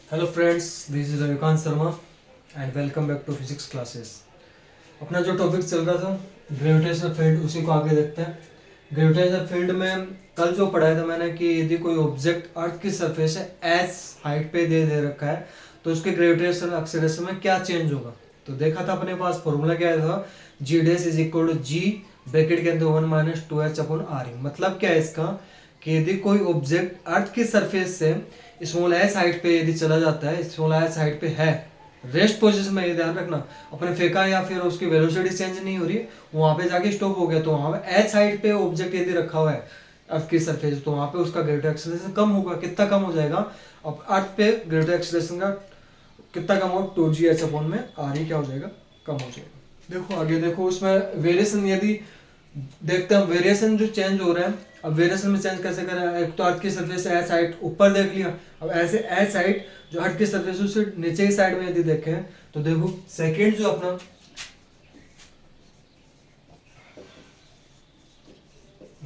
Hello friends, this is Ravikant Sharma and welcome back to physics classes. अपना जो topic चल रहा था ग्रेविटेशनल फील्ड, उसी को आगे देखते हैं। ग्रेविटेशनल फील्ड में कल जो पढ़ाया था मैंने कि यदि कोई ऑब्जेक्ट अर्थ की सरफेस है एस हाइट पे दे रखा है तो उसके ग्रेविटेशनल एक्सेलरेशन में क्या चेंज होगा। तो देखा था अपने पास फॉर्मूला क्या आया था, g dash is equal to g bracket के अंदर 1-2h/r। मतलब क्या है इसका कि यदि कोई ऑब्जेक्ट अर्थ की सरफेस से स्मॉल एस हाइट पे यदि चला जाता है, स्मॉल एस हाइट पे है, रेस्ट पोजीशन में, ये ध्यान रखना, अपने फेंका या फिर उसकी वेलोसिटी चेंज नहीं हो रही, वहां पे जाके स्टॉप हो गया, तो वहां पे एच हाइट पे ऑब्जेक्ट यदि रखा हुआ है अर्थ की सरफेस, तो वहां पे उसका ग्रेविटी एक्सेलरेशन कम होगा। कितना कम हो जाएगा? अब अर्थ पे ग्रेविटी एक्सेलरेशन का कितना कम होगा? 2gh/में आर ही क्या हो जाएगा? कम हो जाएगा। देखो आगे देखो, उसमें वेरिएशन यदि देखते हैं, वेरिएशन जो चेंज हो रहा है, अब वेरिएशन में चेंज कैसे करें? एक तो अर्थ की सरफेस से एच हाइट ऊपर देख लिया, अब ऐसे एच हाइट जो अर्थ की सरफेस उससे नीचे की साइड में यदि देखें तो देखो सेकेंड जो अपना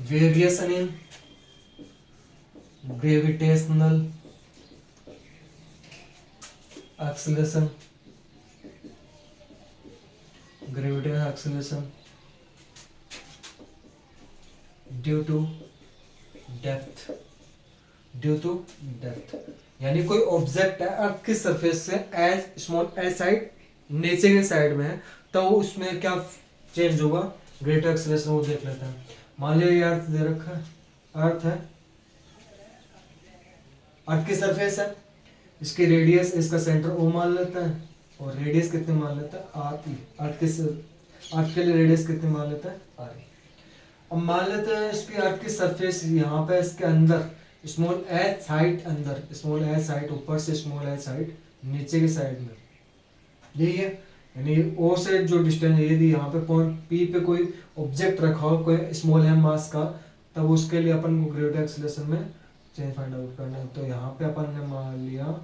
variation in gravitational acceleration, gravitational acceleration due to depth, due to depth, यानी कोई ऑब्जेक्ट है अर्थ की सरफेस से एज स्मॉल एच साइड नीचे के साइड में है, तो उसमें क्या चेंज होगा? ग्रेविटी एक्सेलरेशन, वो देख लेते हैं। मान लिया ये अर्थ दे रखा है, अर्थ है, अर्थ की सरफेस है, इसकी रेडियस, इसका सेंटर ओ मान लेता है, और रेडियस कितनी मान लेता है? R E. अर्थ के लिए रेडियस कितनी मान लेता है? R E. अब मान लेते हैं इसकी अर्थ की सरफेस यहाँ पे, इसके अंदर स्मॉल एच हाइट, अंदर स्मॉल एच हाइट, ऊपर से स्मॉल एच हाइट नीचे की साइड में, यही है। यानी ओ से जो डिस्टेंस है, यदि यहाँ पे पॉइंट पी पे कोई ऑब्जेक्ट रखा हो, कोई स्मॉल एम मास का, तब उसके लिए अपन को ग्रेविटी एक्सेलरेशन में चेंज फाइंड आउट करना है। तो यहाँ पे अपन ने मान लिया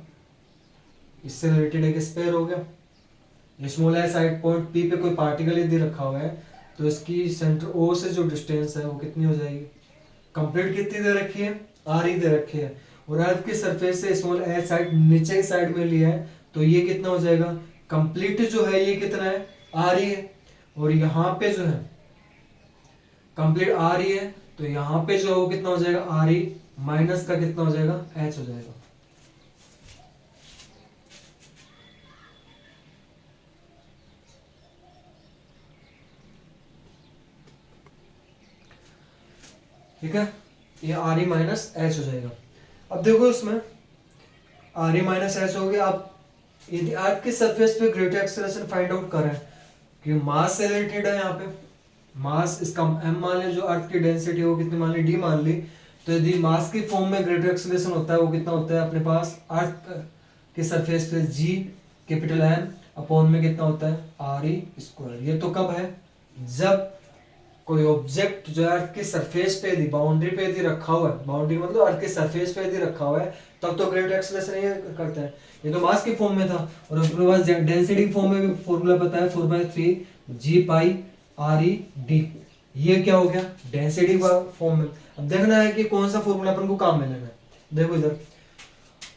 इससे रिलेटेड एक स्पेयर हो गया, small H height point P पे कोई पार्टिकल यदि रखा हुआ है, तो इसकी सेंटर ओ से जो डिस्टेंस है वो कितनी हो जाएगी? कंप्लीट कितनी दे रखी है? आर ही दे रखी है, और अर्थ की सरफेस से स्मॉल एच साइड नीचे की साइड में लिया है, तो ये कितना हो जाएगा? कंप्लीट जो है ये कितना है? आर ही है। और यहाँ पे जो है कंप्लीट आर ही है, तो यहाँ पे जो है वो कितना हो जाएगा? आर ही माइनस का कितना हो जाएगा? एच हो जाएगा। ठीक है, ये आर ई माइनस एच हो जाएगा। अब देखो इसमें आर ई माइनस एच हो गया। अब यदि अर्थ की सरफेस पे ग्रेविटी एक्सेलरेशन फाइंड आउट करें कि मास से रिलेटेड है, यहाँ पे मास इसका एम मान लिया, जो अर्थ की डेंसिटी है वो कितनी मान ली? डी मान ली। तो यदि मास की फॉर्म में ग्रेविटी एक्सेलरेशन होता है, वो कितना होता है अपने पास? अर्थ की सरफेस पे जी कैपिटल एम अपॉन में कितना होता है? R E square. ये तो कब है? जब कोई ऑब्जेक्ट जो अर्थ की सरफेस पे यदि बाउंड्री पे यदि रखा हुआ है, बाउंड्री मतलब अर्थ की सरफेस पे यदि रखा हुआ है, तब तो ग्रेविटी एक्सेलरेशन ये करता है। ये तो मास की फॉर्म में था, और अपने पास डेंसिटी फॉर्म में भी फॉर्मूला पता है, 4/3 g pi r E D. ये क्या हो गया? डेंसिटी फॉर्म में। अब देखना है कि कौन सा फॉर्मूला अपन को काम में लेना है। देखो इधर,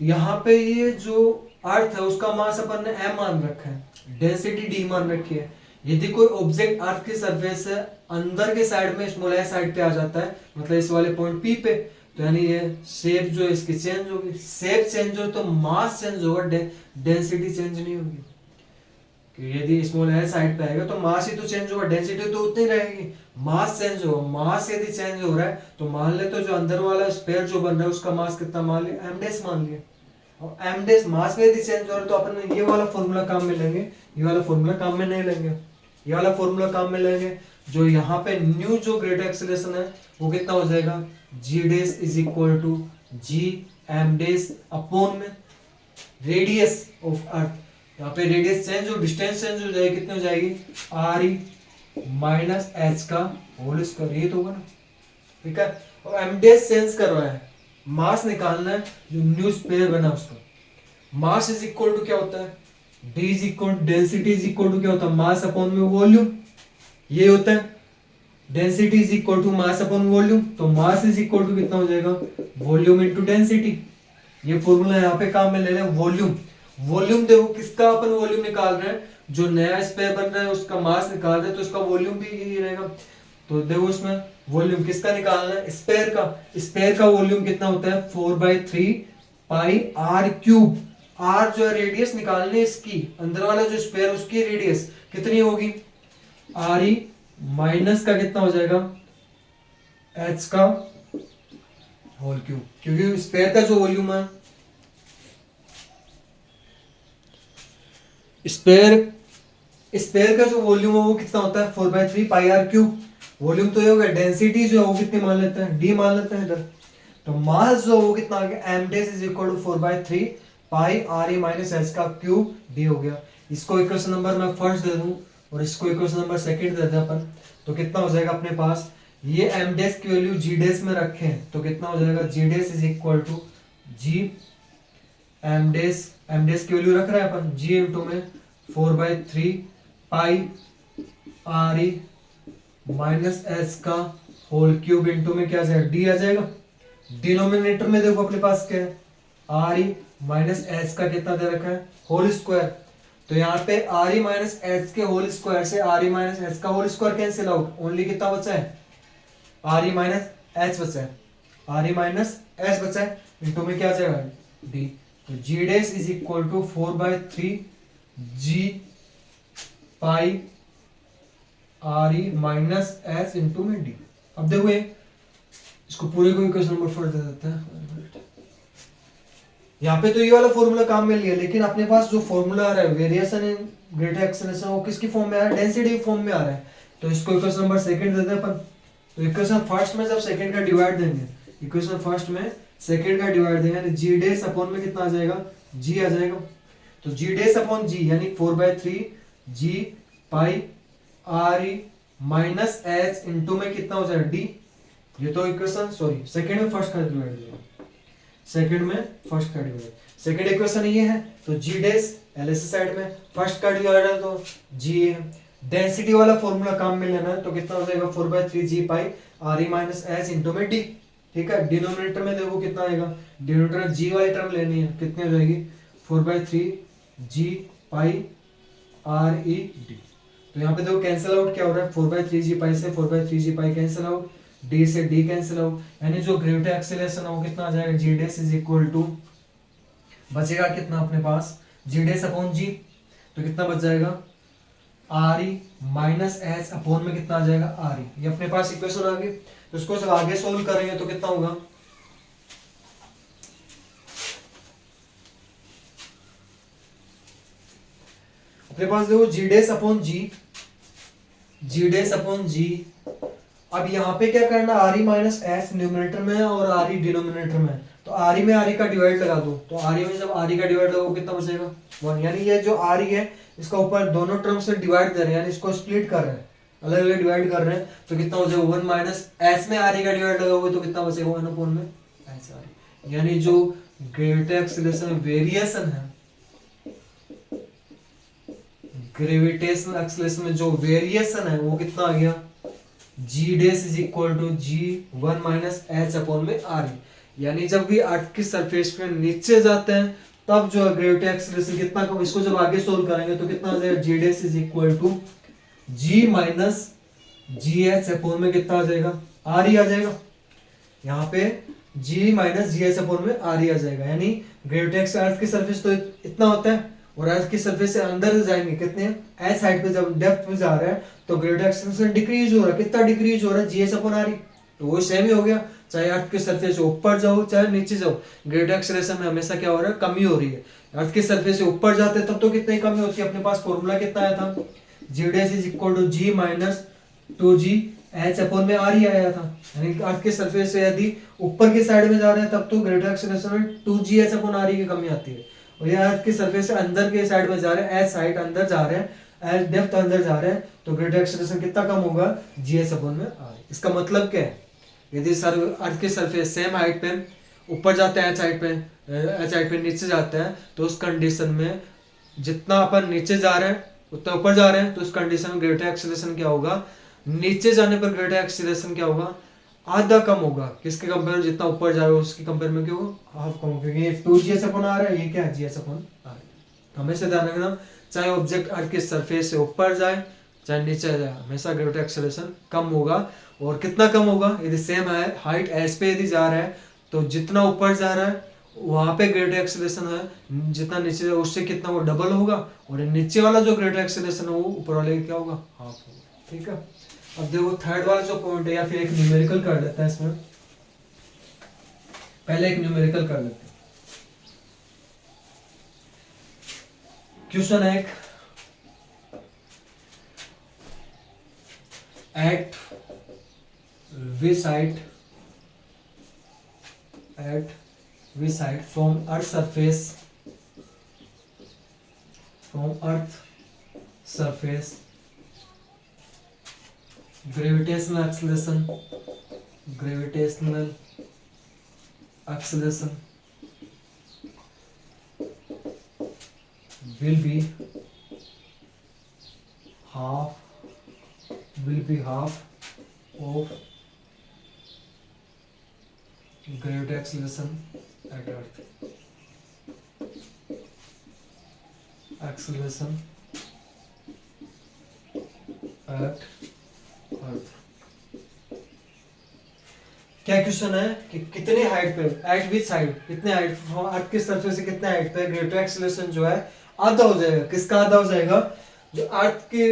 यहाँ पे ये जो अर्थ है उसका मास अपन ने m मान रखा है, डेंसिटी डी मान रखी है। यदि कोई ऑब्जेक्ट अर्थ की सरफेस से अंदर के साइड में स्मॉल एस साइड पे आ जाता है, मतलब इस वाले पॉइंट पी पे, तो यानी ये शेप जो है इसकी चेंज होगी। शेप चेंज हो तो मास चेंज होगा, डेंसिटी चेंज नहीं होगी। कि यदि स्मॉल एस साइड पे आएगा तो मास ही तो चेंज होगा, डेंसिटी तो उतनी रहेगी। मास चेंज होगा, मास यदि चेंज हो रहा है तो मान ले तो जो अंदर वाला स्पेयर जो बन रहा है उसका मास कितना मान लिया? एम डेस मान लिया। और एम डेस मास में यदि चेंज हो रहा है तो अपन ये वाला फॉर्मूला काम में लेंगे, ये वाला फॉर्मूला काम में नहीं लेंगे। ये वाला फॉर्मूला काम में लेंगे, जो यहाँ पे न्यू जो ग्रेविटी एक्सेलरेशन है वो कितना हो जाएगा? G dash is equal to g m dash upon में रेडियस ऑफ अर्थ। यहाँ पे रेडियस चेंज और डिस्टेंस चेंज हो जाएगी, कितनी हो जाएगी? आर ई माइनस एच का होल स्क्वायर। ये तो होगा ना, ठीक है। और एम डेस चेंज कर रहा है, मास निकालना है जो न्यू स्पेयर बना उसका। मास इज इक्वल टू क्या होता है? D is equal to density is equal to क्या होता है? मास अपॉन में वॉल्यूम, ये होता है। Density is equal to mass upon volume, तो मास इज इक्वल टू कितना हो जाएगा? Volume into density. ये फॉर्मूला यहाँ पे काम में ले लें। वॉल्यूम, वॉल्यूम देखो किसका अपन वॉल्यूम निकाल रहे हैं, जो नया स्पेयर बन रहा है उसका मास निकाल रहे हैं, तो उसका वॉल्यूम भी यही रहेगा। तो देखो इसमें वॉल्यूम किसका निकालना है, स्पेयर का। स्पेयर का वॉल्यूम कितना होता है 4/3 पाई आर क्यूब। आर जो है रेडियस निकालने इसकी, अंदर वाला जो स्पेयर उसकी रेडियस कितनी होगी, आर ई माइनस का कितना हो जाएगा एच का होल क्यूब, क्योंकि स्पेयर का जो वॉल्यूम है, स्पेयर स्पेयर का जो वॉल्यूम है वो कितना होता है 4/3 पाई आर क्यूब। वॉल्यूम तो ये हो गया, डेंसिटी जो है वो कितनी मान लेते हैं, डी मान लेते हैं इधर। तो मास जो वो कितना आ गया, m dash is equal to 4/3 pi r e minus h का क्यूब डी हो गया। इसको इक्वेशन नंबर मैं फर्स्ट दे दूं और इसको इक्वेशन नंबर सेकंड दे दें अपन, तो कितना हो जाएगा अपने पास, ये एम डेस की वैल्यू जी डेस में रखें तो कितना हो जाएगा, g dash is equal to g m dash की वैल्यू रख रहे हैं अपन, जी इंटू में 4/3 pi r e minus h का होल क्यूब इंटू में क्या आ जाएगा, डी आ जाएगा। डिनोमिनेटर में देखो अपने पास क्या है, आर ई माइनस एच का कितना दे रखा है होल स्क्वायर। तो यहाँ पे आर ई माइनस एच के होल स्क्वायर से आर ई माइनस एच का whole square cancel out, only कितना बचा है, आर ई माइनस एच बचा है, आर ई माइनस एच बचा है, इंटू में क्या आ जाएगा डी। तो g dash is equal to 4/3 g pi r e minus h into में डी। अब देखो ये इसको पूरे को इक्वेशन नंबर 4 दे देते हैं। यहाँ पे तो ये वाला फॉर्मूला काम में लिया, लेकिन अपने पास जो फॉर्मूला आ रहा है वेरिएशन इन ग्रेटर एक्सेलरेशन वो किसकी फॉर्म में आ रहा है, डेंसिटी फॉर्म में आ रहा है। तो इसको इक्वेशन नंबर सेकंड देते हैं अपन। तो इक्वेशन फर्स्ट में जब सेकंड का डिवाइड देंगे, इक्वेशन फर्स्ट में सेकंड का डिवाइड देंगे तो जी डेस अपॉन में कितना आ जाएगा, जी आ जाएगा। तो जी डेस अपॉन जी यानी 4/3 g pi r e minus h into में कितना हो जाएगा डी। ये तो इक्वेशन सॉरी सेकंड में फर्स्ट का डिवाइड देगा, सेकंड में फर्स्ट का डिवाइड, सेकंड इक्वेशन ये है। तो जी डेस एलएस साइड में, फर्स्ट का डिवाइड है तो जी है। डेंसिटी वाला फॉर्मूला काम में लेना है तो कितना हो जाएगा 4/3 g pi r e minus h into में डी। ठीक है, डिनोमिनेटर में देखो कितना आएगा, डिनोमिनेटर में जी वाली टर्म लेनी है, कितनी हो जाएगी 4/3 g pi r E D. तो यहाँ पे देखो कैंसिल आउट क्या हो रहा है, 4/3 जी पाई से 4/3 g pi cancel out, D से डी कैंसिल आउट, यानी जो ग्रेविटी एक्सेलरेशन है वो कितना आ जाएगा, g dash is equal to बचेगा कितना अपने पास, जी डेस अपॉन जी, तो कितना बच जाएगा are e minus h upon में कितना आ जाएगा आर ई। ये अपने पास इक्वेशन आ गई। तो इसको सब आगे सोल्व करेंगे तो कितना होगा, अपने पास देखो जी डेस अपॉन जी, जी डेस अपॉन जी। अब यहाँ पे क्या करना, are e minus H numerator में और आर ई डिनोमिनेटर में, तो आर ई में आर ई का डिवाइड लगा दो। तो आर ई में जब आर ई का डिवाइड लगाओ कितना बचेगा 1, यानी ये जो आर ई है इसका ऊपर दोनों टर्म से डिवाइड दे रहे हैं, यानी इसको स्प्लिट कर रहे हैं, अलग अलग डिवाइड कर रहे हैं। तो कितना हो जाएगा 1 माइनस एच में आर ई का डिवाइड लगाओगे तो कितना बचेगा 1 अपॉन में एच आर ई। यानी जो ग्रेविटी एक्सेलरेशन वेरिएशन है, ग्रेविटेशनल एक्सेलरेशन में जो वेरिएशन है वो कितना आ गया, g dash is equal to g 1 minus h upon में आर ई। यानी जब भी अर्थ की सरफेस पे नीचे जाते हैं तब जो ग्रेविटी एक्सेलरेशन कितना कम, इसको जब आगे सोल्व करेंगे तो कितना आ जाएगा, g dash is equal to g minus g h upon में कितना आ जाएगा, आर ई आ जाएगा। यहाँ पे जी माइनस जी एच अपॉन में आर ई आ जाएगा। यानी ग्रेविटी एक्सेलरेशन अर्थ की सरफेस तो इतना होता है और अर्थ की सरफेस से अंदर जाएंगे कितने, एच हाइट पे जब डेप्थ में जा रहा है तो ग्रेविटी एक्सेलरेशन डिक्रीज हो रहा है, कितना डिक्रीज हो रहा है, जी एच अपॉन आर ई। तो वो सेम ही हो गया, चाहे अर्थ की सरफेस से ऊपर जाओ चाहे नीचे जाओ, ग्रेविटी एक्सेलरेशन में हमेशा क्या हो रहा है, कमी हो रही है। अर्थ की सरफेस से ऊपर जाते तब तो कितनी कमी होती है, अपने पास फॉर्मूला कितना आया था, g dash is equal to g minus 2g h upon में आर ही आया था। यानी कि अर्थ के सरफेस से यदि ऊपर की साइड में जा रहे हैं तब तो ग्रेविटी एक्सेलरेशन में 2g एच अपॉन आर की कमी आती है, और ये अर्थ के सरफेस से अंदर के साइड में जा रहे हैं, एच साइड अंदर जा रहे हैं, एच डेप्थ अंदर जा रहे हैं, तो ग्रेविटी एक्सेलरेशन कितना कम होगा, जी एच अपॉन में आर। इसका मतलब क्या है, यदि अर्थ के सरफेस सेम हाइट पे ऊपर जाते हैं, एच हाइट पे नीचे जाते हैं, तो उस कंडीशन में जितना अपन नीचे जा रहे हैं उतना ऊपर जा रहे हैं, तो उस कंडीशन में ग्रेविटी एक्सेलरेशन क्या होगा, नीचे जाने पर ग्रेविटी एक्सेलरेशन क्या होगा, आधा कम होगा किसके कंपेयर में, जितना ऊपर जा रहा है उसके कंपेयर में क्यों हाफ कम, क्योंकि ये 2 GS अपॉन आ रहा है, ये क्या है GS अपॉन आ रहा है। तो हमेशा ध्यान रखना, चाहे ऑब्जेक्ट अर्थ के सरफेस से ऊपर जाए चाहे नीचे जाए, हमेशा ग्रेविटी एक्सेलरेशन कम होगा। और कितना कम होगा, यदि सेम है हाइट एस पे यदि जा रहा है तो जितना ऊपर जा रहा है वहां पे ग्रेविटी एक्सेलरेशन है, जितना नीचे जाए उससे कितना वो डबल होगा, और नीचे वाला जो ग्रेविटी एक्सेलरेशन है वो ऊपर वाले का क्या होगा, हाफ होगा। ठीक है, अब देखो थर्ड वाला जो पॉइंट है, या फिर एक न्यूमेरिकल कर लेते हैं इसमें, पहले एक न्यूमेरिकल कर लेते हैं। क्वेश्चन है eight which side from earth surface gravitational acceleration will be half of gravity acceleration at earth क्या क्वेश्चन है कि कितने हाइट पे, एट विच साइड, कितने हाइट फ्रॉम अर्थ के सरफेस से कितने हाइट पे ग्रेविटी एक्सेलरेशन जो है आधा हो जाएगा। किसका आधा हो जाएगा, जो अर्थ के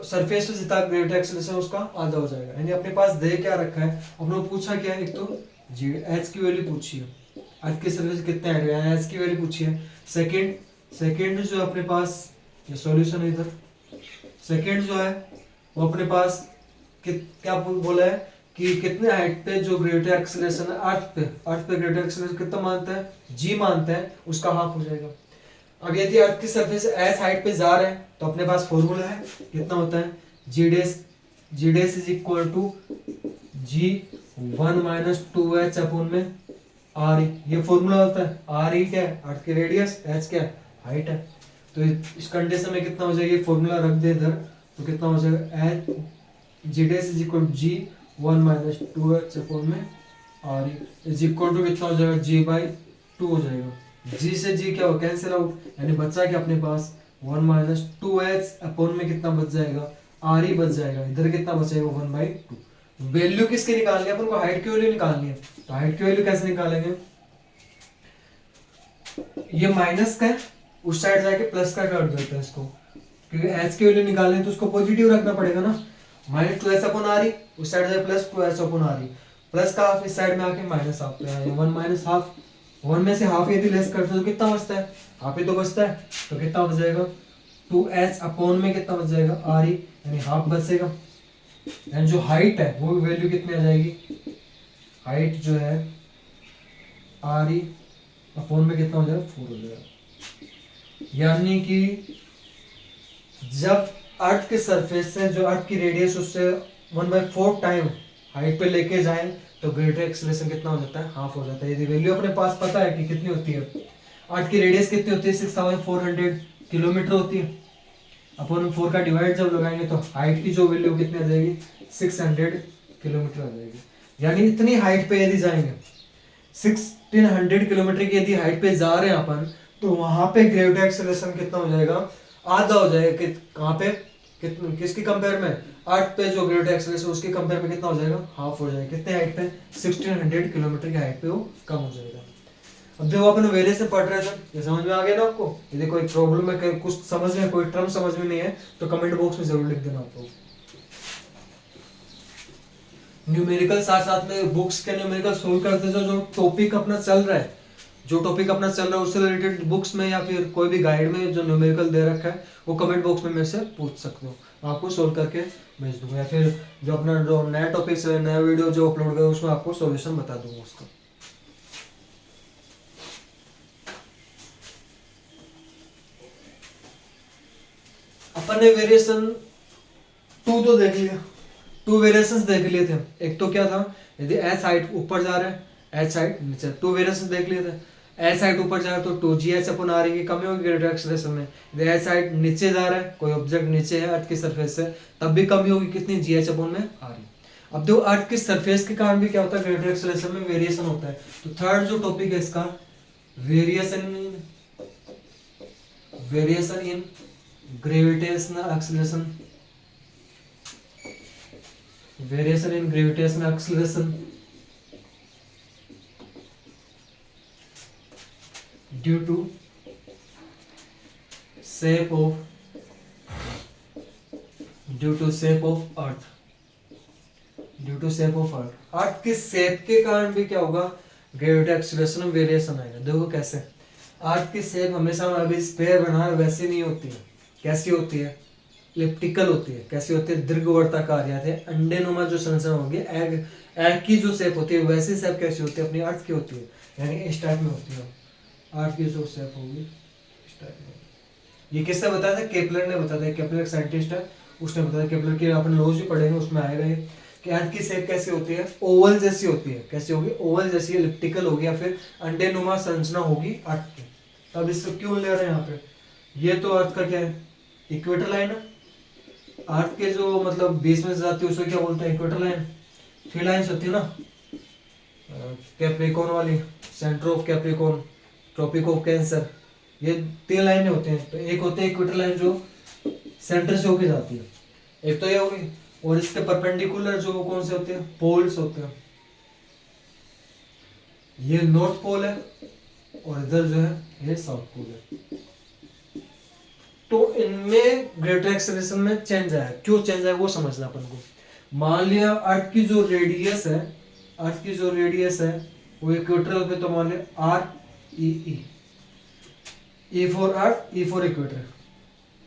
सरफेस पे जितना ग्रेविटी एक्सेलरेशन उसका आधा हो जाएगा। यानी अपने पास दे क्या रखा है, अपने पूछा क्या है, एक तो जी एच की वैल्यू पूछी है, अर्थ के सरफेस कितने हाइट है एच की वैल्यू पूछी है। सेकंड जो अपने पास ये सॉल्यूशन है इधर, सेकंड जो है वो अपने पास क्या बोला है कि कितने हाइट पे जो ग्रेविटी एक्सेलरेशन है अर्थ पे ग्रेविटी एक्सेलरेशन कितना मानता है, जी मानता है, उसका हाफ हो जाएगा। अब यदि अर्थ की सरफेस एस हाइट पे जा रहे हैं तो अपने पास फॉर्मूला है, कितना होता है g dash is equal to g 1 minus 2h upon में आर ई, ये फॉर्मूला होता है। आर ई क्या है, अर्थ की रेडियस, एच क्या है, हाइट है। तो इस कंडीशन में कितना हो जाएगा, ये फॉर्मूला रख दे इधर, तो कितना हो जाएगा h g dash is equal to g 1 minus 2h upon में r e is equal to कितना हो जाएगा जी बाई 2 हो जाएगा। जी से जी क्या हो, कैंसिल आउट, यानी बचा क्या अपने पास 1 माइनस 2h अपॉन में कितना बच जाएगा, आर ई बच जाएगा। इधर कितना बचेगा 1/2। वैल्यू किसकी निकालनी है अपन को, हाइट की वैल्यू निकालनी है। तो हाइट की वैल्यू कैसे निकालेंगे, ये माइनस का है, उस साइड जाके प्लस का कर देते हैं इसको, क्योंकि एच की वैल्यू निकालनी है तो उसको पॉजिटिव रखना पड़ेगा ना। Minus 2h upon R E, उस साइड जाके plus 2h upon R E, plus का हाफ इस साइड में आके माइनस हाफ पे आया, 1 माइनस हाफ, 1 में से हाफ यदि लेस करते तो कितना बचता है, हाफ ही तो बचता है। तो कितना बच जाएगा 2h अपॉन में कितना बच जाएगा आर ई, यानी हाफ बचेगा। एंड जो हाइट है वो वैल्यू कितनी आ जाएगी, हाइट जो है आर ई अपॉन में कितना हो जाएगा 4 हो जाएगा। यानी कि जब अर्थ के सरफेस से जो अर्थ की रेडियस उससे 1/4 टाइम हाइट पे लेके जाए तो ग्रेविटी एक्सेलरेशन कितना हो जाता है, हाफ हो जाता है। यदि वैल्यू अपने पास पता है कि कितनी होती है, अर्थ की रेडियस कितनी होती है 6400 किलोमीटर होती है, अपन 4 का डिवाइड जब लगाएंगे तो हाइट की जो वैल्यू कितनी आ जाएगी 600 किलोमीटर आ जाएगी। यानी इतनी हाइट पे यदि जाएंगे 1600 किलोमीटर की यदि हाइट पे जा रहे हैं अपन, तो वहां पे ग्रेविटी एक्सेलरेशन कितना हो जाएगा, आधा हो जाएगा। कहाँ पे, किसकी कंपेयर में, अर्थ पे जो ग्रेविटी एक्सेलरेशन उसके कंपेयर में कितना हो जाएगा, हाफ हो जाएगा। कितने हाइट पे 1600 किलोमीटर की हाइट पे वो कम हो जाएगा। अब देखो अपन वेरिएशन पढ़ रहे थे, ये समझ में आ गया ना आपको। यदि कोई प्रॉब्लम है, कुछ समझ में, कोई टर्म समझ में नहीं है तो कमेंट बॉक्स में जरूर लिख देना आप लोग। न्यूमेरिकल साथ साथ में बुक्स के न्यूमेरिकल सोल्व करते जाओ। जो टॉपिक अपना चल रहा है उससे रिलेटेड बुक्स में या फिर कोई भी गाइड में जो न्यूमेरिकल दे रखा है वो कमेंट बॉक्स में मेरे से पूछ सकते हो, आपको सोल्व करके भेज दूंगा। या फिर जो अपना जो नया टॉपिक है, नया वीडियो जो अपलोड करें उसमें आपको सॉल्यूशन बता दूंगा उसका। अपन ने वेरिएशन 2 तो देख लिया, 2 वेरिएशंस देख लिए थे। एक तो क्या था, यदि एच हाइट ऊपर जा रहा है, एच हाइट नीचे, 2 वेरिएशंस देख लिए थे। एच हाइट ऊपर जा रहा है तो 2gh अपॉन आर की कमी होगी ग्रेविटी एक्सेलरेशन में। यदि एच हाइट नीचे जा रहा है, कोई ऑब्जेक्ट नीचे है अर्थ की सरफेस से, तब भी कमी होगी कितनी, gh अपॉन में आर। अब देखो अर्थ की सरफेस के कारण भी क्या होता है, ग्रेविटी एक्सेलरेशन में वेरिएशन होता है। तो थर्ड जो टॉपिक है इसका, variation in gravitational acceleration, variation in gravitational acceleration due to shape of earth, due to shape of earth. Earth के शेप के कारण भी क्या होगा, ग्रेविटी एक्सेलरेशन में वेरिएशन आएगा। देखो कैसे, अर्थ की शेप हमेशा हम अभी स्फीयर बना रहे वैसी नहीं होती है। कैसी होती है, इलिप्टिकल होती है। कैसी होती है, दीर्घवृत्ताकार या अंडेनुमा जो संरचना होगी, एग की जो शेप होती है वैसी शेप कैसी होती है, अपनी अर्थ की होती है, यानी इस टाइप में होती है। अर्थ की जो शेप होगी इस टाइप में। ये किसने बताया था, केपलर ने बताया था। केपलर एक साइंटिस्ट है, उसने बताया। केपलर की अपन लॉज भी पढ़ेंगे, उसमें आएगा ये कि अर्थ की शेप कैसी होती है, ओवल जैसी होती है। कैसी होगी, ओवल जैसी, इलिप्टिकल होगी या फिर अंडेनुमा संरचना होगी अर्थ की। तब इसको क्यों ले रहे हैं यहाँ पे, ये तो अर्थ का क्या है, इक्वेटर लाइन है। अर्थ के जो मतलब बीच में से जाती है उसको क्या बोलते हैं, इक्वेटर लाइन। 3 लाइन्स होती है ना, कैप्रिकॉर्न वाली, centre of Capricorn, tropic of Cancer, ये 3 लाइनें होती हैं। तो एक होती है इक्वेटर लाइन जो सेंटर से होके जाती है, एक तो ये होगी। और इसके परपेंडिकुलर जो कौन से होते हैं, पोल्स होते हैं। ये नॉर्थ पोल है और इधर जो है ये साउथ पोल है। तो इनमें ग्रेविटी एक्सेलरेशन में चेंज आया, क्यों चेंज आया वो समझना अपन को। मान लिया अर्थ की जो रेडियस है, अर्थ की जो रेडियस है वो इक्वेटर पे, तो मान लिया r e for earth, e for equator.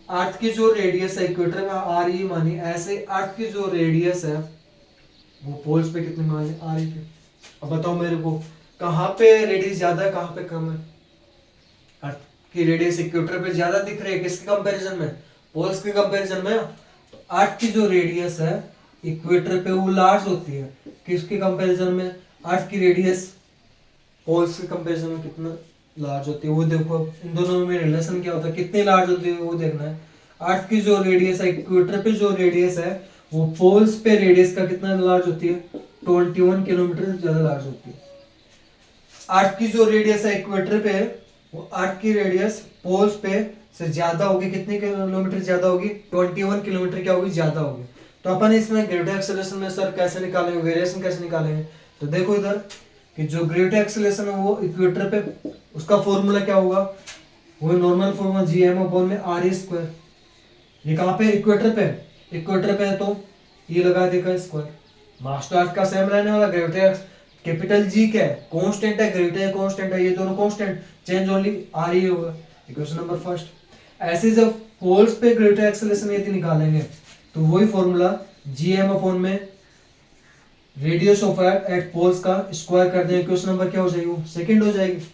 अर्थ की जो रेडियस है इक्वेटर का आर ई मानी, ऐसे अर्थ की जो रेडियस है वो पोल्स पे कितनी मानी, आर ई पे। अब बताओ मेरे को कहाँ पे रेडियस ज्यादा है, कहाँ पे कम है। अर्थ की रेडियस इक्वेटर पे ज्यादा दिख रही है, किसके कंपैरिजन में, पोल्स के कंपैरिजन में। तो अर्थ की जो रेडियस है इक्वेटर पे वो लार्ज होती है, किसके कंपैरिजन में, अर्थ की रेडियस पोल्स के कंपैरिजन में कितना लार्ज होती है वो देखो। इन दोनों में रिलेशन क्या होता है, कितनी लार्ज होती है वो देखना है। अर्थ की जो रेडियस है इक्वेटर पे जो रेडियस है वो पोल्स पे रेडियस का कितना लार्ज होती है, 21 किलोमीटर ज्यादा लार्ज होती है। अर्थ की जो रेडियस है इक्वेटर पे, वो अर्थ की रेडियस पोल्स पे से ज्यादा होगी, कितने किलोमीटर ज्यादा होगी, 21 किलोमीटर क्या होगी, ज्यादा होगी। तो अपन इसमें ग्रेविटी एक्सेलरेशन में सर कैसे निकालेंगे, वेरिएशन कैसे निकालेंगे। तो देखो इधर कि जो ग्रेविटी एक्सेलरेशन है वो इक्वेटर पे, उसका फॉर्मूला क्या होगा, वो नॉर्मल फॉर्मूला gm/में r²। ये कहाँ पे, इक्वेटर पे, इक्वेटर पे है तो ये लगा देगा स्क्वायर। मास तो अर्थ का सेम रहने वाला। ग्रेविटी कैपिटल जी क्या है, कांस्टेंट है, ग्रेविटी कांस्टेंट है, ये दोनों कांस्टेंट, चेंज ओनली आर ही होगा। Equation number first. ऐसे जब पोल्स पे ग्रेविटी एक्सेलरेशन यदि निकालेंगे तो वही फॉर्मूला gm/में radius of earth at poles का स्क्वायर कर देंगे। क्वेश्चन नंबर क्या हो जाएगी, सेकंड हो जाएगी।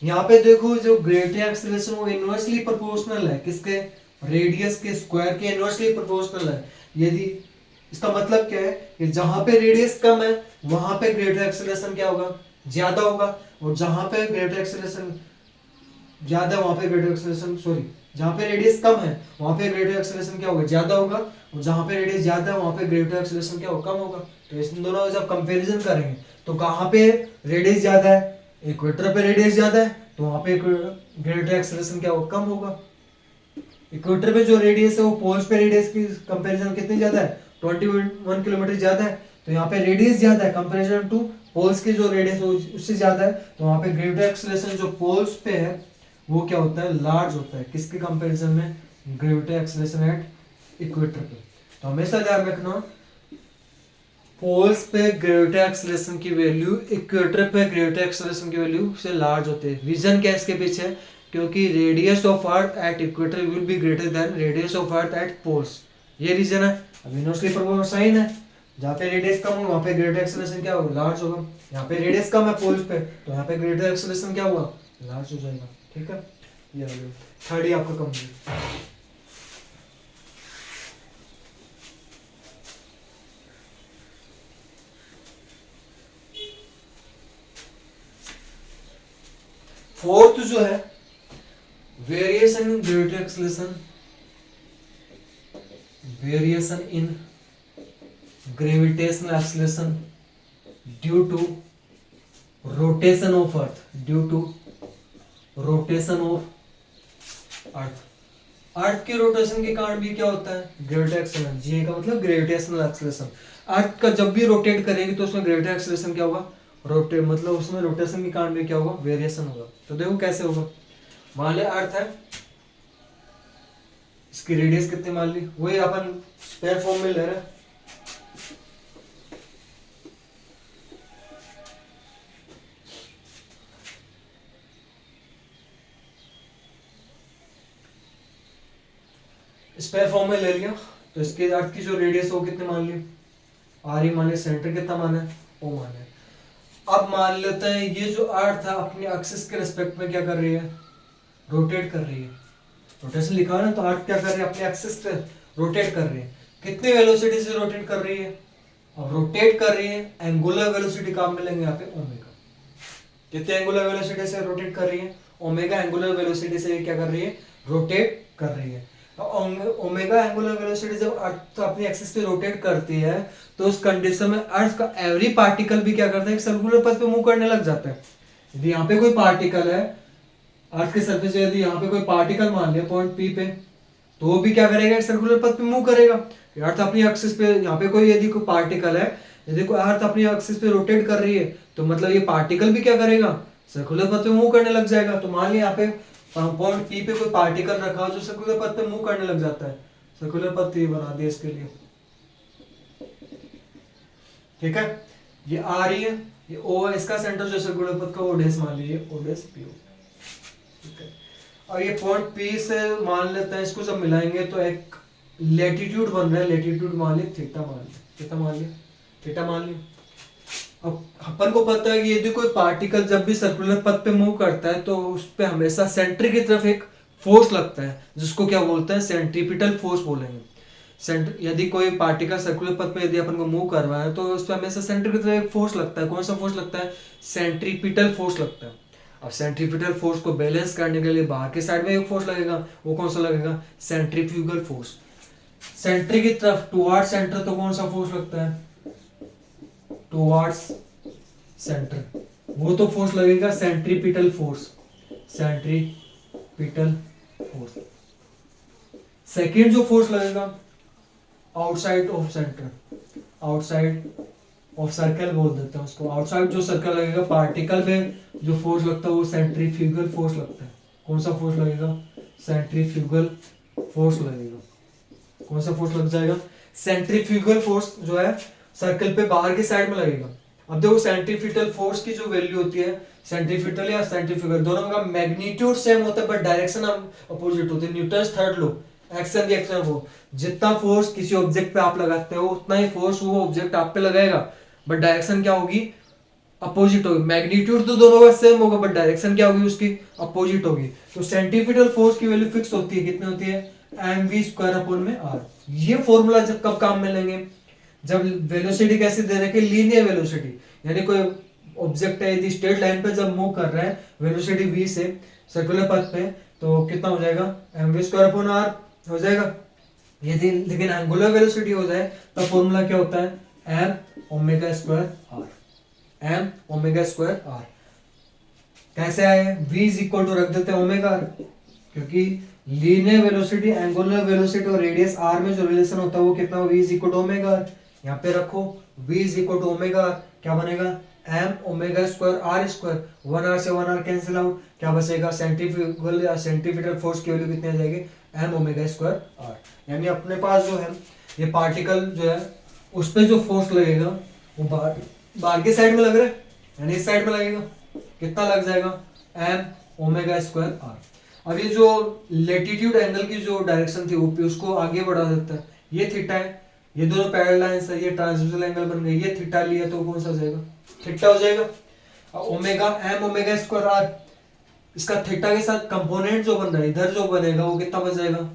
यहाँ पे देखो जो ग्रेविटी एक्सेलरेशन वो इनवर्सली प्रोपोर्शनल है, किसके, रेडियस के स्क्वायर के इनवर्सली प्रोपोर्शनल है। यदि इसका मतलब क्या है कि जहां पे रेडियस कम है वहां पे ग्रेविटी एक्सेलरेशन क्या होगा, ज्यादा होगा। और जहां पे ग्रेविटी एक्सेलरेशन ज्यादा, वहां पे ग्रेविटी एक्सेलरेशन, सॉरी, जहां पे रेडियस कम है वहां पे ग्रेविटी एक्सेलरेशन क्या होगा, ज्यादा होगा। और जहां पे रेडियस ज्यादा है वहां पे ग्रेविटी एक्सेलरेशन क्या होगा, कम होगा। तो इन दोनों जब कंपैरिजन करेंगे तो कहां पे रेडियस ज्यादा है, इक्वेटर पे रेडियस ज्यादा है तो वहां पे ग्रेविटी एक्सेलरेशन क्या होगा, कम होगा। इक्वेटर पे जो रेडियस है वो पोल्स पे रेडियस की कंपैरिजन कितनी ज्यादा है, 21 किलोमीटर ज्यादा है। तो यहाँ पे रेडियस ज्यादा है कंपैरिजन टू पोल्स की जो रेडियस है उससे ज्यादा है। तो वहां पे ग्रेविटी एक्सेलरेशन जो पोल्स पे है वो क्या होता है, लार्ज होता है, किसके कंपैरिजन में, ग्रेविटी एक्सेलरेशन एट इक्वेटर पे। तो हमेशा ध्यान रखना पोल्स पे ग्रेविटी एक्सेलरेशन की वैल्यू इक्वेटर पे ग्रेविटी एक्सेलरेशन की वैल्यू से लार्ज होते हैं। रीजन क्या है इसके पीछे, क्योंकि radius of earth at equator will be greater than radius of earth at poles, ये रीजन है। अब इनवर्सली प्रोपोर्शनल साइन है, जहाँ पे रेडियस कम हो वहाँ पे ग्रेविटी एक्सेलरेशन क्या होगा, लार्ज होगा। यहाँ पे रेडियस कम है पोल्स पे तो यहाँ पे ग्रेविटी एक्सेलरेशन क्या होगा, लार्ज हो जाएगा। ठीक है, ये थर्ड ही आपका कंप्लीट। फोर्थ जो है variation in gravity acceleration, variation in gravitational acceleration due to rotation of earth, due to rotation of earth. Earth के रोटेशन के कारण भी क्या होता है, ग्रेविटेशनल, जी का मतलब ग्रेविटेशनल एक्सीलरेशन। अर्थ का जब भी रोटेट करेगी तो उसमें ग्रेविटेशनल एक्सीलरेशन क्या होगा, रोटेट, मतलब उसमें रोटेशन के कारण भी क्या होगा, वेरिएशन होगा। तो देखो कैसे होगा, मान ले अर्थ है, इसकी रेडियस कितनी मान ली, वही अपन स्क्वायर फॉर्म में ले रहे हैं। स्क्वायर फॉर्म में ले लिया, तो इसके अर्थ की जो रेडियस हो कितने मान ली, आर ही मान लिया, सेंटर कितना माना है, ओ माना है। अब मान लेते हैं ये जो अर्थ है अपने एक्सिस के रिस्पेक्ट में क्या कर रही है, रोटेट कर रही है। रोटेशन लिखा है ना, तो अर्थ क्या कर रही है, अपने एक्सिस पे रोटेट कर रही है। कितनी वेलोसिटी से रोटेट कर रही है, अब रोटेट कर रही है, एंगुलर वेलोसिटी काम मिलेंगे यहाँ पे ओमेगा। कितने एंगुलर वेलोसिटी से रोटेट कर रही है, ओमेगा एंगुलर वेलोसिटी से क्या कर रही है, रोटेट कर रही है। ओमेगा एंगुलर वेलोसिटी जब अर्थ अपनी एक्सिस पे रोटेट करती है तो उस कंडीशन में अर्थ का एवरी पार्टिकल भी क्या करता है, एक सर्कुलर पथ पे मूव करने लग जाता है। यदि यहाँ पे कोई पार्टिकल है अर्थ के सरफेस, यदि यहाँ पे कोई पार्टिकल मान लिया पॉइंट पी पे, तो वो भी क्या करेगा, एक सर्कुलर पथ पे मूव करेगा। अर्थ अपनी एक्सिस पे, यहाँ पे कोई यदि कोई पार्टिकल है, यदि कोई अर्थ अपनी एक्सिस पे रोटेट कर रही है, तो मतलब ये पार्टिकल भी क्या करेगा, सर्कुलर पथ पे मूव करने लग जाएगा। तो मान लिया यहाँ पे पॉइंट पी पे कोई पार्टिकल रखा हो जो सर्कुलर पथ पे मूव करने लग जाता है, सर्कुलर पथ ये बना दिया इसके लिए, ठीक है। ये आ रही है, ये ओ है, इसका सेंटर जो सर्कुलर पथ का ओडेस मान लीजिए, ओडेस पी, ठीक है। और ये पॉइंट पी से मान लेते हैं, इसको जब मिलाएंगे तो एक लेटीट्यूड बन रहा है, लेटीट्यूड मान लिया, थीटा मान लिया, कितना मान लिया, थीटा मान लिया। अब अपन को पता है कि यदि कोई पार्टिकल जब भी सर्कुलर पथ पे मूव करता है तो उस पे हमेशा सेंटर की तरफ एक फोर्स लगता है, जिसको क्या बोलते हैं, सेंट्रीपिटल फोर्स बोलेंगे। सेंटर, यदि कोई पार्टिकल सर्कुलर पथ पे यदि अपन को मूव कर रहा है तो उस पे हमेशा सेंटर की तरफ एक फोर्स लगता है। कौन सा फोर्स लगता है, सेंट्रीपिटल फोर्स लगता है। अब सेंट्रीपिटल फोर्स को बैलेंस करने के लिए बाहर के साइड में एक फोर्स लगेगा, वो कौन सा लगेगा, सेंट्रीफ्यूगल फोर्स। सेंटर की तरफ टुवार्ड सेंटर तो कौन सा फोर्स लगता है, टुवार्ड्स सेंटर, वो तो फोर्स लगेगा centripetal force, centripetal force. Second जो फोर्स लगेगा outside of centre, outside of circle बोल देते हैं उसको। आउटसाइड जो सर्कल लगेगा पार्टिकल में जो फोर्स लगता है वो सेंट्रीफ्यूगल फोर्स लगता है। कौन सा फोर्स लगेगा, सेंट्रीफ्यूगल फोर्स लगेगा। कौन सा फोर्स लग जाएगा, सेंट्रीफ्यूगल फोर्स जो है सर्कल पे बाहर की साइड में लगेगा। अब देखो सेंट्रीपिटल फोर्स की जो वैल्यू होती है, सेंट्रीपिटल या सेंट्रीफ्यूगल दोनों का मैग्नीट्यूड सेम होता है बट डायरेक्शन अपोजिट होती है। Newton's third law, action reaction, वो जितना फोर्स किसी ऑब्जेक्ट पे आप लगाते हो उतना ही फोर्स वो ऑब्जेक्ट आप पे लगाएगा, बट डायरेक्शन क्या होगी, अपोजिट होगी। मैग्नीट्यूड तो दोनों का सेम होगा बट डायरेक्शन क्या होगी उसकी, अपोजिट होगी। तो सेंट्रीपिटल फोर्स की वैल्यू फिक्स होती है, कितनी होती है, mv स्क्वायर अपॉन में r। ये फॉर्मूला जब कब काम में लेंगे, जब वेलोसिटी कैसे दे रखे, लीनियर वेलोसिटी, यानी कोई ऑब्जेक्ट है यदि स्ट्रेट लाइन पे जब मूव कर रहा है वेलोसिटी v से सर्कुलर पथ पे, तो कितना हो जाएगा, mv स्क्वायर अपॉन r हो जाएगा। यदि लेकिन एंगुलर वेलोसिटी हो जाए तो फॉर्मूला क्या होता है, m omega square r, m omega square r। कैसे आए, v इज इक्वल टू रख देते हैं ओमेगा, क्योंकि लीनियर वेलोसिटी, एंगुलर वेलोसिटी और रेडियस r में जो रिलेशन होता है वो कितना, v is equal to omega. यहाँ पे रखो v is equal to omega, क्या बनेगा, m omega square r square, 1r से 1r कैंसिल आउट, क्या बचेगा, सेंट्रीफ्यूगल या सेंट्रीपिटल फोर्स की वैल्यू कितनी आ जाएगी, m ओमेगा स्क्वायर r। यानी अपने पास जो है ये पार्टिकल जो है उस पे जो फोर्स लगेगा वो बाहर के साइड में लग रहा है, यानी इस साइड में लगेगा, कितना लग जाएगा, m ओमेगा स्क्वायर r। अब ये जो लेटीट्यूड एंगल की जो डायरेक्शन थी ओपी, उसको आगे बढ़ा देता है। ये थीटा है, ये दोनों पैरेलल लाइंस है, ये ट्रांसवर्सल एंगल बन गए, ये थीटा लिया तो कौन सा हो जाएगा, थीटा हो जाएगा। Omega m omega square r, इसका थीटा के साथ कंपोनेंट जो बन रहा है इधर जो बनेगा वो कितना बन जाएगा,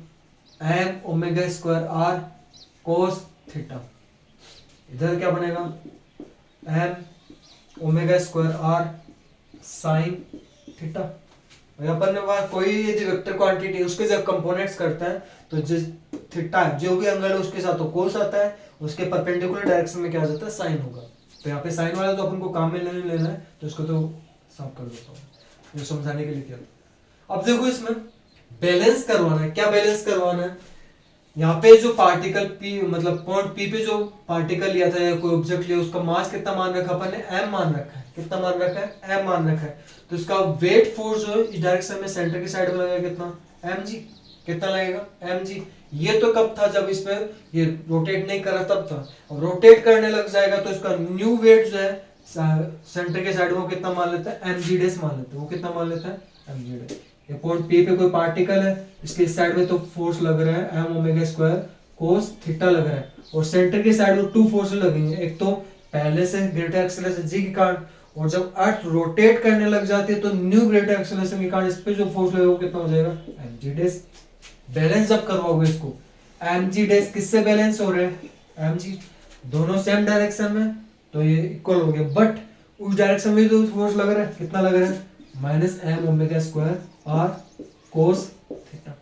m omega square r cos theta. इधर क्या बनेगा, m omega square r sin theta. अपन ने वहां कोई यदि वेक्टर क्वांटिटी उसके जब कंपोनेंट्स करता है तो जिस थीटा जो भी एंगल है उसके साथ तो कोस आता है, उसके परपेंडिकुलर डायरेक्शन में क्या आ जाता है, साइन होगा। तो यहाँ पे साइन वाला तो अपन को काम में नहीं लेना है, तो इसको तो साफ कर देता हूँ, ये समझाने के लिए किया। अब देखो इसमें बैलेंस करवाना है। क्या बैलेंस करवाना है, यहाँ पे जो पार्टिकल P मतलब पॉइंट P पे जो पार्टिकल लिया था या कोई ऑब्जेक्ट लिया, उसका मास कितना मान रखा अपन ने, m मान रखा है। कितना मान रखा है, m मान रखा है। तो इसका वेट फोर्स जो है इस डायरेक्शन में सेंटर की साइड में लगेगा कितना, mg। कितना लगेगा, mg। ये तो कब था, जब इस पे ये रोटेट नहीं कर रहा तब था। और रोटेट करने लग जाएगा तो इसका न्यू वेट जो है सेंटर के साइड में कितना मान लेता है, mg डेस मान लेता है। वो कितना मान लेता है, mg डेस। ये पॉइंट P पे कोई पार्टिकल है, इसके साइड में तो फोर्स लग रहा है m omega square cos theta लग रहा है, और सेंटर के साइड में टू फोर्स लगेंगे। एक तो पहले से ग्रेटर एक्सेलरेशन g के कारण, और जब अर्थ रोटेट करने लग जाती है तो न्यू ग्रेटर एक्सेलरेशन के कारण इस पे जो फोर्स लगेगा वो कितना हो जाएगा, mg डेस। बैलेंस जब करवाओगे इसको, mg डेस किससे बैलेंस हो रहे हैं, mg दोनों सेम डायरेक्शन में, तो ये इक्वल हो गया। बट उस डायरेक्शन में जो फोर्स लग रहा है कितना लग रहा है, minus m omega square r cos theta.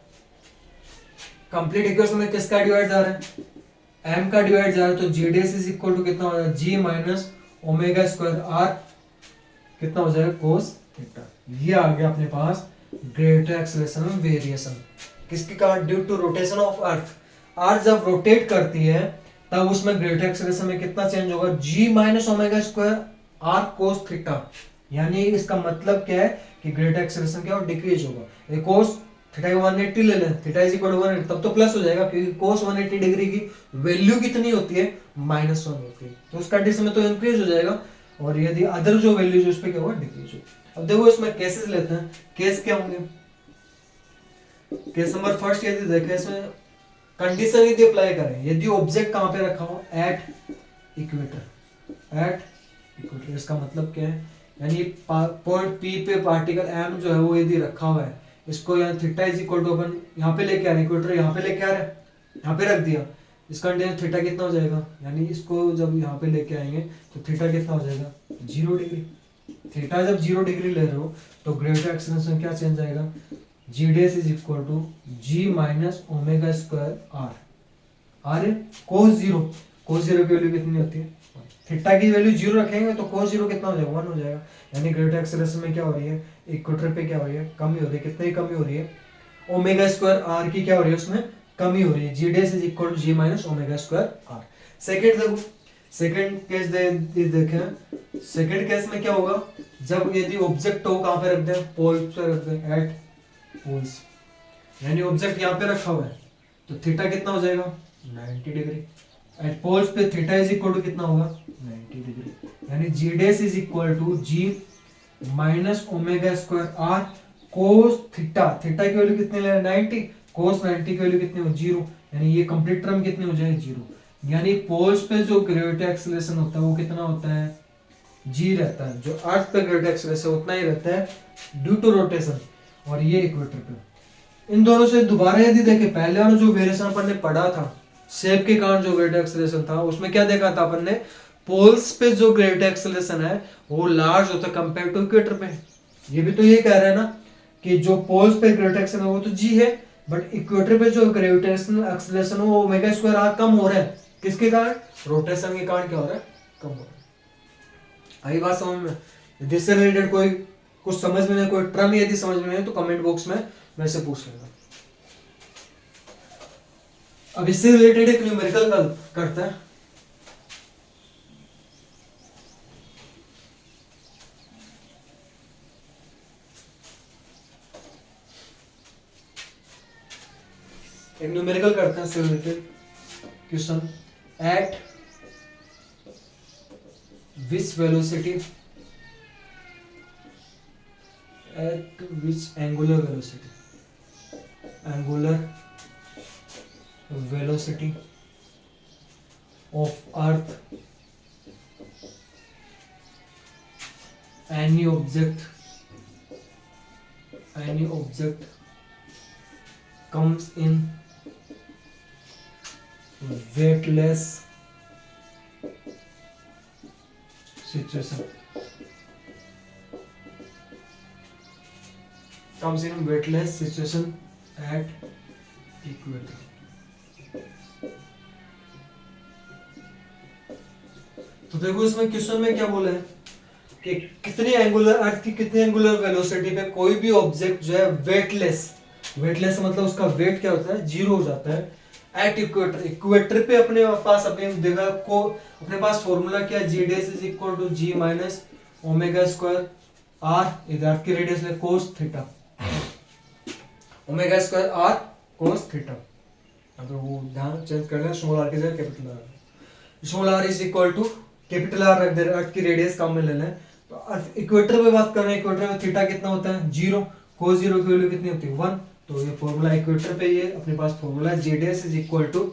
Complete equation में किसका डिवाइड जा रहा है, m का डिवाइड जा रहा है, तो g dash is equal to कितना हो जाएगा, g minus omega square r कितना हो जाएगा, कोस थीटा। ये आ गया अपने पास ग्रेटर एक्सेलरेशन में वेरिएशन। किसके कारण, due to rotation of earth. Earth जब रोटेट करती है तब उसमें ग्रेटर एक्सेलरेशन में कितना चेंज होगा, g minus omega square r cos theta. यानी इसका मतलब क्या है कि ग्रेटर एक्सेलरेशन क्या होगा, डिक्रीज होगा। ये कोस थीटा 180 ले लें, थीटा इज इक्वल टू 180, तब तो प्लस हो जाएगा, क्योंकि कोस 180 डिग्री की वैल्यू कितनी होती है, -1 होती है। तो उस कंडीशन में तो इंक्रीज हो जाएगा, और यदि अदर जो वैल्यू है उस पर क्या होगा, डिक्रीज होगा। अब देखो इसमें केसेस लेते हैं। केस क्या होंगे, केस नंबर फर्स्ट यदि देखें, इसमें कंडीशन यदि अप्लाई करें, यदि ऑब्जेक्ट कहां पे रखा हो, एट इक्वेटर। एट इक्वेटर इसका मतलब क्या है, यानी पॉइंट P पे पार्टिकल m जो है वो यदि रखा हुआ है, इसको यहाँ थीटा इज इक्वल टू अपन यहाँ पे लेके आ रहे हैं, इक्वेटर यहाँ पे लेके आ रहे हैं, यहाँ पे रख दिया। इसका थीटा कितना हो जाएगा, यानी इसको जब यहाँ पे लेके आएंगे तो थीटा कितना हो जाएगा, 0 डिग्री। थीटा जब 0 डिग्री ले रहे हो तो ग्रेटर एक्सेलरेशन क्या चेंज आएगा, g dash is equal to g minus omega square r। R cos zero, cos zero की वैल्यू कितनी होती है, थीटा की वैल्यू 0 रखेंगे तो कोस जीरो कितना हो जाएगा, 1 हो जाएगा। यानी ग्रेटर एक्सेलरेशन में क्या हो रही है, इक्वेटर पे क्या हो रही है, कमी हो रही है। कितनी कमी हो रही है, ओमेगा स्क्वायर r की क्या हो रही है, उसमें कमी हो रही है। g dash is equal to g minus omega square r। Second देखो, सेकंड केस देखें। सेकंड केस में क्या होगा, जब यदि ऑब्जेक्ट हो कहां पे रख दें, पोल पे रख दें, एट पोल्स। यानी ऑब्जेक्ट यहाँ पे रखा हुआ है तो थीटा कितना हो जाएगा, 90 डिग्री। एट पोल्स पे थीटा इज इक्वल टू कितना होगा, 90 डिग्री। यानी g dash is equal to g minus omega square r cos theta. Theta की वैल्यू कितनी ले, 90, कोस 90 की वैल्यू कितनी हो, 0। यानी ये कंप्लीट टर्म कितनी हो जाएगी, 0। यानी पोल्स पे जो ग्रेविटी एक्सेलरेशन होता है वो कितना होता है, जी रहता है। जो अर्थ पे ग्रेविटी एक्सेलरेशन उतना ही रहता है ड्यू टू रोटेशन। और ये इक्वेटर पे, इन दोनों से दोबारा यदि देखें, पहले वाला जो वेरिएशन अपन ने पढ़ा था शेप के कारण जो ग्रेविटी एक्सेलरेशन था, उसमें क्या देखा था अपन ने, पोल्स पे जो ग्रेविटी एक्सेलरेशन है वो लार्ज होता है कंपेयर टू इक्वेटर पे। ये भी तो ये कह रहा है ना कि जो पोल्स पे ग्रेविटी एक्सेलरेशन है वो तो जी है, बट इक्वेटर पे जो ग्रेविटेशनल एक्सेलरेशन है वो ओमेगा स्क्वायर आर कम हो रहा है। किसके कारण, रोटेशन के कारण क्या हो रहा है, कम हो रहा है। आई बात समझ में, यदि इससे रिलेटेड कोई कुछ समझ में नहीं, कोई टर्म यदि समझ में नहीं तो कमेंट बॉक्स में मेरे से पूछ लेना। अब इससे रिलेटेड एक न्यूमेरिकल करते हैं। एक न्यूमेरिकल करते हैं इससे related question. Eight which velocity, at which angular velocity of earth any object comes in weightless situation, at equator। तो देखो इसमें क्वेश्चन में क्या बोला है कि कितनी एंगुलर अर्थ की कितनी एंगुलर वेलोसिटी पे कोई भी ऑब्जेक्ट जो है वेटलेस, वेटलेस मतलब उसका वेट क्या होता है, जीरो हो जाता है एट इक्वेटर। इक्वेटर पे अपने पास अपने देखा को अपने पास फॉर्मूला क्या है, g dash is equal to g minus omega square r, इधर अर्थ की रेडियस है cos theta, omega square r cos theta. अब वो ध्यान चेंज कर लें, स्मॉल आर की जगह capital r, small r is equal to capital r रख दे रहे, अर्थ की रेडियस कम में ले लें। तो अर्थ इक्वेटर पे बात कर रहे हैं, इक्वेटर में थीटा कितना होता है, जीरो, कोस जीरो की वैल्यू कितनी होती है, 1। तो ये फॉर्मूला इक्वेटर पे ये अपने पास फॉर्मूला है, g dash is equal to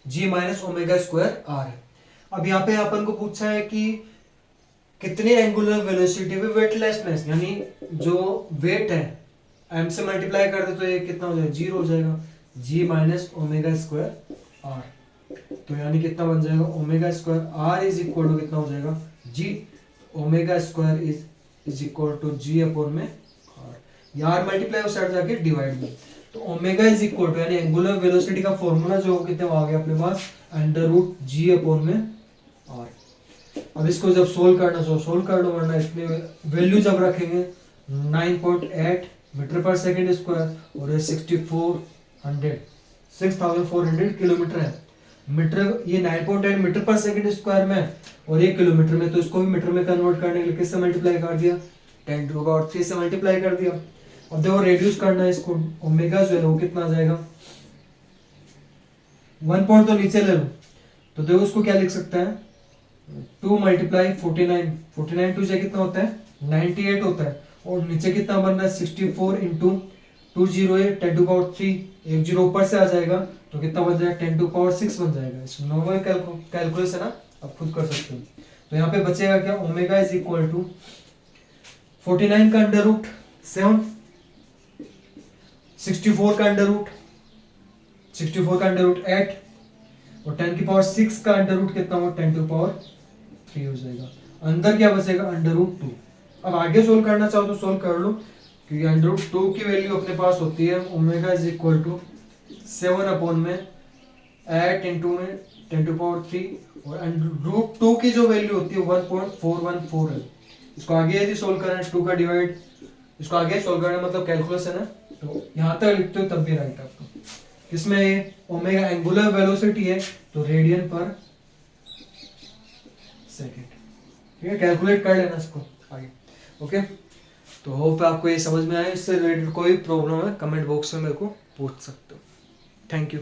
g minus omega square r है। अब यहाँ पे अपन को पूछा है कि कितनी एंगुलर वेलोसिटी पे वेटलेसनेस, यानी जो वेट है एम से मल्टीप्लाई कर दे तो ये कितना हो जाएगा, जीरो हो जाएगा, g minus omega square r. तो यानी कितना बन जाएगा, omega square r is equal to कितना हो जाएगा, g, omega square is equal to g upon में आर, यार मल्टीप्लाई उस साइड जाके डिवाइड में। तो ओमेगा इज इक्वल टू यानी एंगुलर वेलोसिटी का फॉर्मूला जो कितने आ गया अपने पास, अंडर रूट जी अपॉन में आर। अब इसको जब सोल्व करना सो सोल्व कर लो, वरना इसमें वैल्यू जब रखेंगे 9.8 मीटर पर सेकंड स्क्वायर और ये 6400 किलोमीटर है। मीटर ये 9.8 मीटर पर सेकंड स्क्वायर में और 1 किलोमीटर में, तो इसको भी मीटर में कन्वर्ट करने के लिए किससे मल्टीप्लाई कर दिया, 10 टू पावर 3 से मल्टीप्लाई कर दिया। अब देखो रेड्यूस करना है इसको, ओमेगा जो है वो कितना आ जाएगा, 1 पॉइंट तो नीचे ले लो, तो देखो उसको क्या लिख सकते हैं, 2 मल्टीप्लाई 49, 49 टू से कितना होता है 98 होता है, और नीचे कितना बन रहा है 64 इंटू 208 10 टू पावर 3, एक जीरो ऊपर से आ जाएगा तो कितना बन जाएगा 10 टू पावर 6 बन जाएगा। इसमें नॉर्मल कैलकुलेस है ना, आप खुद कर सकते हो। तो यहाँ पे बचेगा क्या, ओमेगा इज इक्वल टू 49 का अंडर रूट 7, 64 का अंडर रूट 8 और 10 की पावर 6 का अंडर रूट कितना हो 10 टू पावर 3 हो जाएगा। अंदर क्या बचेगा अंडर रूट 2। अब आगे सोल्व करना चाहो तो सोल्व कर लो, क्योंकि अंडर रूट 2 की वैल्यू अपने पास होती है omega is equal to 7 upon में 8 इंटू में 10 टू पावर 3 और रूट 2 की जो वैल्यू होती है 1.414 है। इसको आगे यदि सोल्व करें 2 का डिवाइड, इसको आगे सोल्व करें मतलब कैलकुलस है ना, तो यहाँ तक लिखते हो तब भी राइट आपको। इसमें ये ओमेगा एंगुलर वेलोसिटी है तो रेडियन पर सेकेंड, ठीक है, कैलकुलेट कर लेना इसको आगे। ओके, तो होप आपको ये समझ में आया। इससे रिलेटेड कोई प्रॉब्लम है कमेंट बॉक्स में मेरे को पूछ सकते हो। Thank you.